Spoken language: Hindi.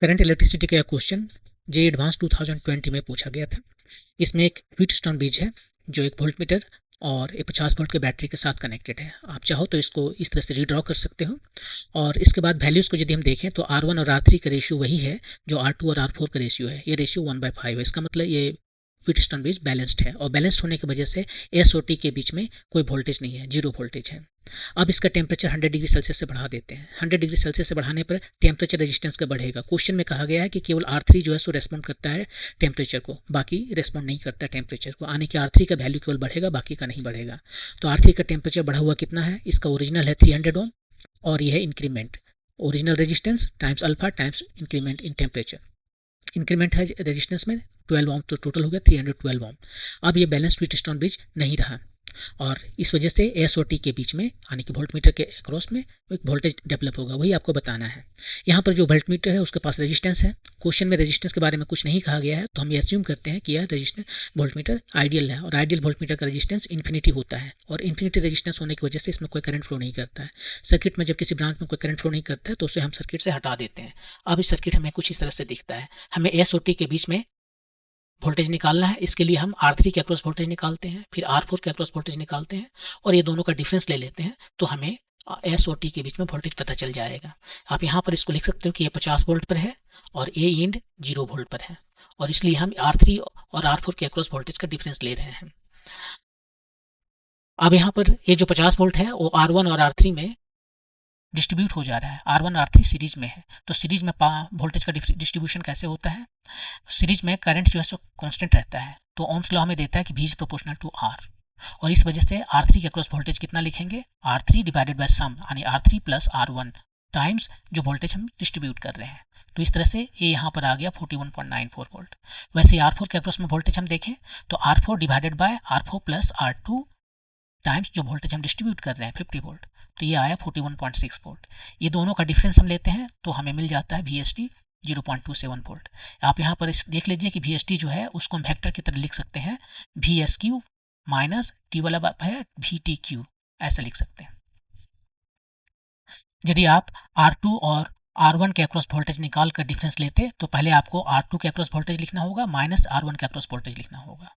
करंट इलेक्ट्रिसिटी का क्वेश्चन जे एडवांस 2020 में पूछा गया था। इसमें एक व्हीटस्टोन ब्रिज है जो एक वोल्ट मीटर और एक 50 वोल्ट के बैटरी के साथ कनेक्टेड है। आप चाहो तो इसको इस तरह से रीड्रॉ कर सकते हो। और इसके बाद वैल्यूज़ को यदि हम देखें तो R1 और R3 का रेशियो वही है जो R2 और R4 का रेशियो है। ये रेशियो 1/5 है। इसका मतलब ये व्हीटस्टोन ब्रिज बैलेंस्ड है और बैलेंस्ड होने की वजह से एस और टी के बीच में कोई वोल्टेज नहीं है, जीरो वोल्टेज है। अब इसका टेम्परेचर 100 डिग्री सेल्सियस से बढ़ा देते हैं। 100 डिग्री सेल्सियस से बढ़ाने पर टेम्परेचर रेजिस्टेंस का बढ़ेगा। क्वेश्चन में कहा गया है कि केवल R3 जो है सो रेस्पॉन्ड करता है टेम्परेचर को, बाकी रेस्पॉन्ड नहीं करता टेम्परेचर को। आने के R3 का वैल्यू केवल बढ़ेगा, बाकी का नहीं बढ़ेगा। तो R3 का टेम्परेचर बढ़ा हुआ कितना है? इसका ओरिजिनल है 300 ओम और यह है increment, original resistance times alpha times increment in temperature. Increment है रेजिस्टेंस में 12 ओम, तो टोटल हो गया 312 ओम। अब ये बैलेंस व्हीटस्टोन ब्रिज नहीं रहा और इस वजह से एस और टी के बीच में यानी कि वोल्ट मीटर के अक्रॉस में एक वोल्टेज डेवलप होगा, वही आपको बताना है। यहाँ पर जो वोल्ट मीटर है उसके पास रेजिस्टेंस है। क्वेश्चन में रेजिस्टेंस के बारे में कुछ नहीं कहा गया है, तो हम ये एज्यूम करते हैं कि यह रेजिस्टेंस वोल्ट मीटर आइडियल है और आइडियल वोल्ट मीटर का रेजिस्टेंस इन्फिनिटी होता है और इन्फिनिटी रेजिस्टेंस होने की वजह से इसमें कोई करंट फ्लो नहीं करता है। सर्किट में जब किसी ब्रांच में कोई करंट फ्लो नहीं करता है तो उसे हम सर्किट से हटा देते हैं। अब इस सर्किट हमें कुछ इस तरह से दिखता है। हमें एस और टी के बीच में वोल्टेज निकालना है। इसके लिए हम R3 के अक्रॉस वोल्टेज निकालते हैं, फिर R4 के अक्रॉस वोल्टेज निकालते हैं और ये दोनों का डिफरेंस ले लेते हैं, तो हमें एस और टी के बीच में वोल्टेज पता चल जाएगा। आप यहाँ पर इसको लिख सकते हो कि ये 50 वोल्ट पर है और ए इंड 0 वोल्ट पर है और इसलिए हम R3 और R4 के अक्रॉस वोल्टेज का डिफरेंस ले रहे हैं। अब यहाँ पर ये जो 50 वोल्ट है वो R1 और R3 में डिस्ट्रीब्यूट हो जा रहा है। R1 R3 सीरीज में है, तो सीरीज में वोल्टेज का डिस्ट्रीब्यूशन कैसे होता है? सीरीज में करंट जो है सो कांस्टेंट रहता है, तो ओम्स लॉ हमें देता है कि V is proportional to R और इस वजह से R3 के अक्रॉस वोल्टेज कितना लिखेंगे? R3 डिवाइडेड बाय सम यानी R3 प्लस R1 टाइम्स जो वोल्टेज हम डिस्ट्रीब्यूट कर रहे हैं। तो इस तरह से ये यहाँ पर आ गया 41.94 वोल्ट। वैसे R4 के अक्रॉस में वोल्टेज हम देखें तो R4 divided by R4 plus R2 times जो वोल्टेज हम डिस्ट्रीब्यूट कर रहे हैं 50 वोल्ट, तो ये आया 41.6 वोल्ट। ये दोनों का डिफरेंस हम लेते हैं तो हमें मिल जाता है VST 0.27 वोल्ट। आप यहाँ पर देख लीजिए कि VST जो है उसको हम वेक्टर की तरह लिख सकते हैं, VSQ माइनस टी वाला है VTQ, ऐसा लिख सकते हैं। यदि आप R2 और R1 के अक्रॉस वोल्टेज निकाल कर डिफरेंस लेते तो पहले आपको R2 के अक्रॉस वोल्टेज लिखना होगा माइनस R1 के अक्रॉस वोल्टेज लिखना होगा।